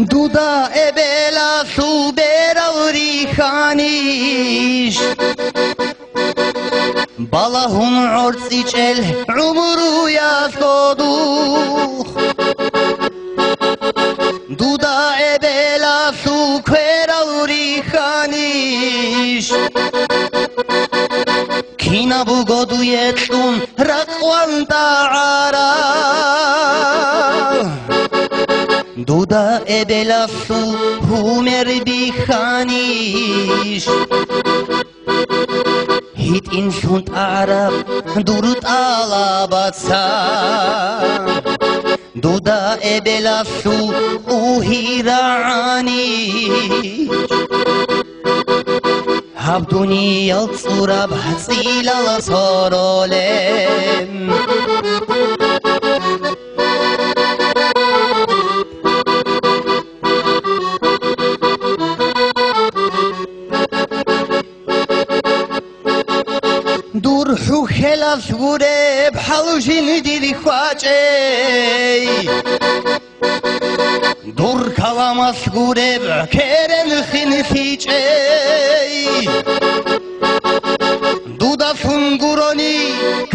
Duda ebela su berauri khanish Balahun ortsi chel umuru yazgodu Duda ebela su berauri khanish Kina bugodu yetun rakwan ta'ara Duda ebela su humer bikhanish Hit insunt arab durut alabatsa Duda ebela su uhiranish Habduni yaltsurab zilala sorolem Durhu khelaf gureb halujin diri khwachey Dur kalamas gureb keren khin khichey Duda funguroni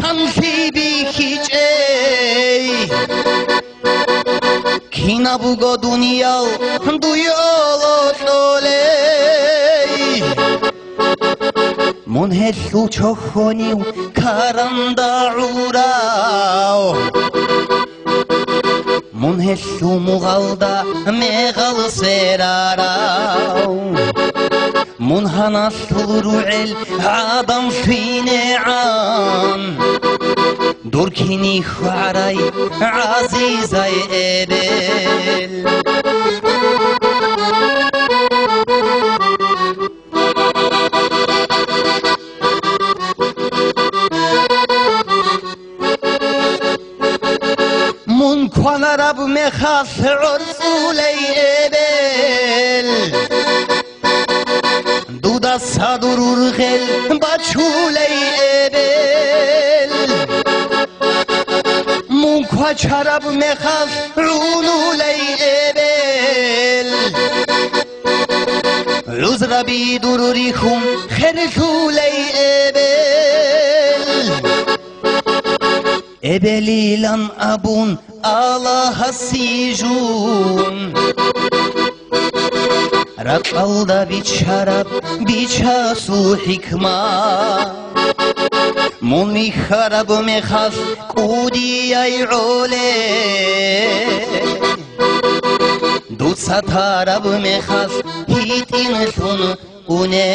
kanfi bi khichey Kina bugo duniyal duyolo soley Munhesu chokhoniu karanda urao Munhesu mugalda megal serarao Munhana suru'el adam fine'an Durkini khwaray azizay ebel Kwan arab mekhas ursuley ebel Duda sadurur khel bachuley ebel Munkwa charab mekhas unuley ebel Uzrabi dururi khum khersuley ebel Ebelilan abun Allah sijun Rakalda biçarab biçasu hikma Mun mi kharab mekhas kudi ay ole Dut satarab mekhas hitin sun une